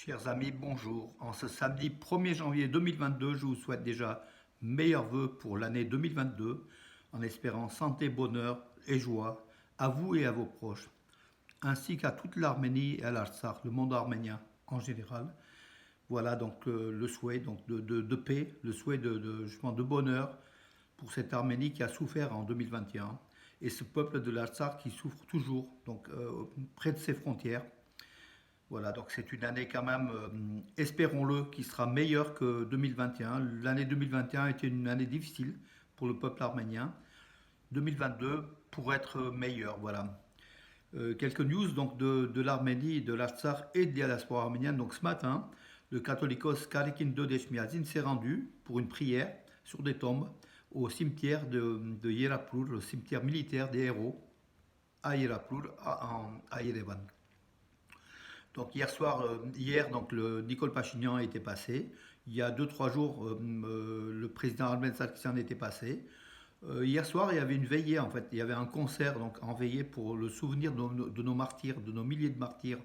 Chers amis, bonjour. En ce samedi 1er janvier 2022, je vous souhaite déjà meilleurs vœux pour l'année 2022, en espérant santé, bonheur et joie à vous et à vos proches, ainsi qu'à toute l'Arménie et à l'Artsakh, le monde arménien en général. Voilà donc le souhait donc de paix, le souhait justement de bonheur pour cette Arménie qui a souffert en 2021 et ce peuple de l'Artsakh qui souffre toujours donc près de ses frontières. Voilà, donc c'est une année quand même, espérons-le, qui sera meilleure que 2021. L'année 2021 était une année difficile pour le peuple arménien. 2022 pourrait être meilleure, voilà. Quelques news donc de l'Arménie, de l'Artsakh et de la diaspora arménienne. Donc ce matin, le catholicos Karikin Dodeshmiadzin s'est rendu pour une prière sur des tombes au cimetière de Yeraplur, le cimetière militaire des héros à Yeraplur, à Yerevan. Donc hier donc le Nicole Pachinian était passé. Il y a 2 3 jours, le président Ahmed Sarkisian était passé. Hier soir, il y avait une veillée en fait. Il y avait un concert donc en veillée pour le souvenir de nos martyrs, de nos milliers de martyrs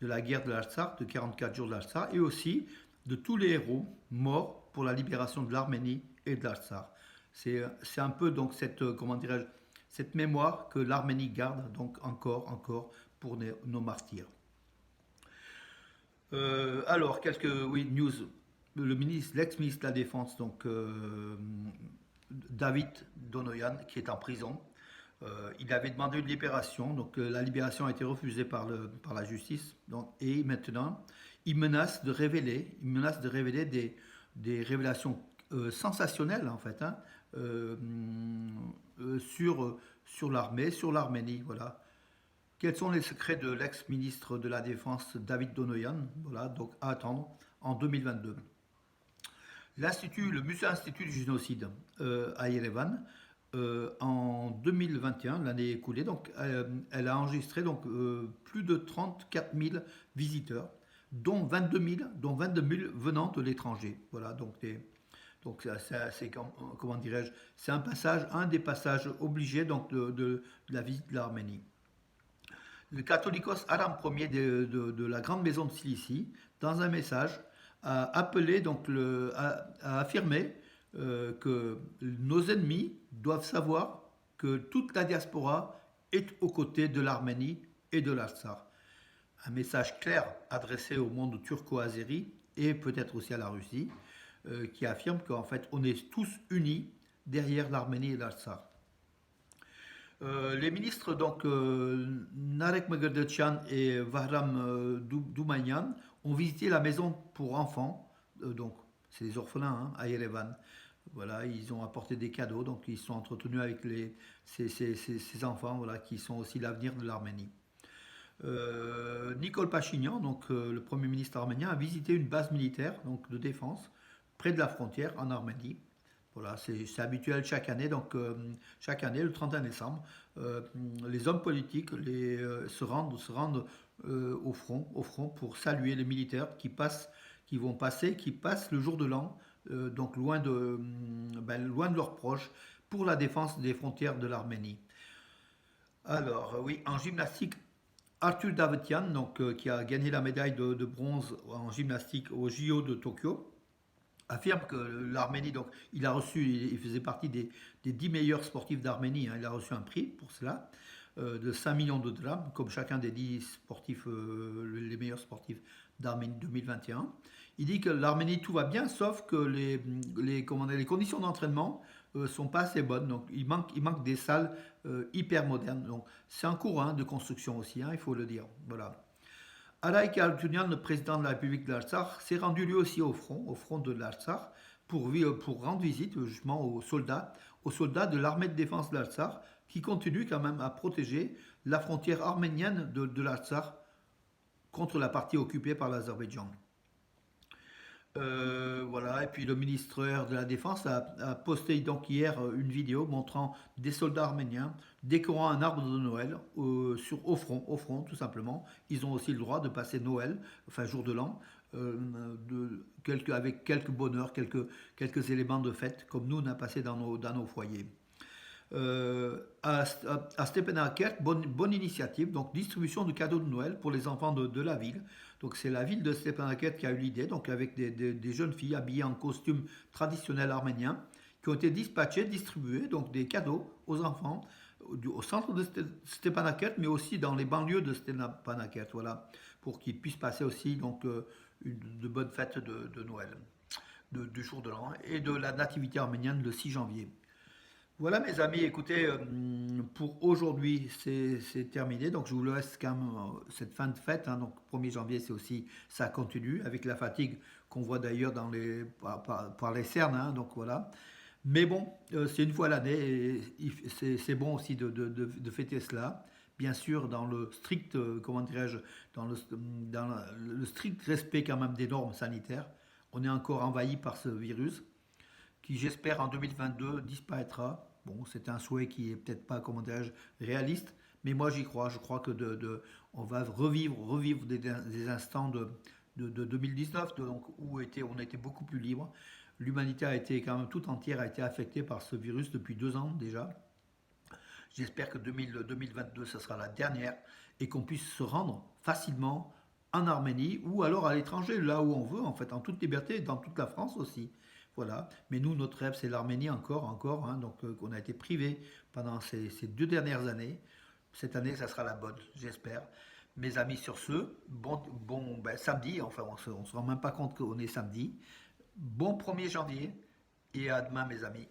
de la guerre de l'Artsakh, de 44 jours de l'Artsakh, et aussi de tous les héros morts pour la libération de l'Arménie et de l'Artsakh. C'est un peu donc comment dirais-je, cette mémoire que l'Arménie garde donc encore pour nos martyrs. Alors, quelques oui, news. L'ex-ministre de la Défense, donc David Donoyan, qui est en prison, il avait demandé une libération, donc la libération a été refusée par la justice, donc, et maintenant il menace de révéler des révélations sensationnelles en fait, hein, euh, sur l'armée, sur l'Arménie, voilà. Quels sont les secrets de l'ex-ministre de la Défense David Donoyan? Voilà, donc à attendre en 2022. Le Musée Institut du Génocide à Yerevan, en 2021, l'année écoulée, donc, elle a enregistré donc, plus de 34 000 visiteurs, dont 22 000 venant de l'étranger. Voilà, donc c'est comment dirais-je, c'est un des passages obligés donc, de la visite de l'Arménie. Le catholicos Aram Ier de la grande maison de Cilicie, dans un message, a appelé donc a affirmé que nos ennemis doivent savoir que toute la diaspora est aux côtés de l'Arménie et de l'Artsakh. Un message clair adressé au monde turco-azéri et peut-être aussi à la Russie, qui affirme qu'en fait on est tous unis derrière l'Arménie et l'Artsakh. Les ministres donc Narek Megerdetchian et Vahram Doumayan ont visité la maison pour enfants, donc c'est les orphelins hein, à Yerevan. Voilà, ils ont apporté des cadeaux, donc ils sont entretenus avec ces enfants voilà, qui sont aussi l'avenir de l'Arménie. Nicole Pachinian, donc le Premier ministre arménien, a visité une base militaire donc, de défense près de la frontière en Arménie. Voilà, c'est habituel chaque année. Donc, chaque année, le 31 décembre, les hommes politiques se rendent au front pour saluer les militaires qui passent le jour de l'an, donc loin de leurs proches, pour la défense des frontières de l'Arménie. Alors, oui, en gymnastique, Arthur Davetian, donc, qui a gagné la médaille de bronze en gymnastique au JO de Tokyo, affirme que l'Arménie, donc il faisait partie des 10 meilleurs sportifs d'Arménie, hein, il a reçu un prix pour cela, de 5 millions de dollars, comme chacun des 10 sportifs, les meilleurs sportifs d'Arménie 2021. Il dit que l'Arménie tout va bien, sauf que les conditions d'entraînement sont pas assez bonnes, donc il manque des salles hyper modernes. Donc c'est un cours hein, de construction aussi, hein, il faut le dire. Voilà. Araïk Altunian, le président de la République de l'Artsakh, s'est rendu lui aussi au front de l'Artsakh, pour rendre visite justement aux soldats de l'armée de défense de l'Artsakh, qui continue quand même à protéger la frontière arménienne de l'Artsakh contre la partie occupée par l'Azerbaïdjan. Voilà, et puis le ministre de la Défense a posté donc hier une vidéo montrant des soldats arméniens décorant un arbre de Noël au front tout simplement. Ils ont aussi le droit de passer Noël, enfin jour de l'an, avec quelques bonheurs, quelques éléments de fête, comme nous on a passé dans nos foyers. À Stepanakert, bonne initiative, donc distribution de cadeaux de Noël pour les enfants de la ville. Donc c'est la ville de Stepanakert qui a eu l'idée, donc avec des jeunes filles habillées en costume traditionnel arménien, qui ont été dispatchées, distribuées, donc des cadeaux aux enfants au centre de Stepanakert, mais aussi dans les banlieues de Stepanakert, voilà, pour qu'ils puissent passer aussi donc de bonnes fêtes de Noël, du jour de l'an et de la nativité arménienne le 6 janvier. Voilà mes amis, écoutez, pour aujourd'hui c'est terminé, donc je vous laisse quand même cette fin de fête, hein, donc 1er janvier c'est aussi, ça continue avec la fatigue qu'on voit d'ailleurs par les cernes, hein, donc voilà. Mais bon, c'est une fois l'année et c'est bon aussi de fêter cela, bien sûr dans le strict, comment dirais-je, dans le strict respect quand même des normes sanitaires. On est encore envahi par ce virus qui j'espère en 2022 disparaîtra. Bon, c'est un souhait qui est peut-être pas, comment dirais-je, réaliste, mais moi j'y crois. Je crois que on va revivre des instants de 2019, donc, on était beaucoup plus libre. L'humanité a été quand même tout entière a été affectée par ce virus depuis 2 ans déjà. J'espère que 2022, ce sera la dernière et qu'on puisse se rendre facilement en Arménie ou alors à l'étranger, là où on veut, en fait, en toute liberté, dans toute la France aussi. Voilà. Mais nous, notre rêve, c'est l'Arménie encore, hein, donc qu'on a été privé pendant ces 2 dernières années. Cette année, ça sera la bonne, j'espère. Mes amis, sur ce, ben, samedi, enfin, on se rend même pas compte qu'on est samedi. Bon 1er janvier et à demain, mes amis.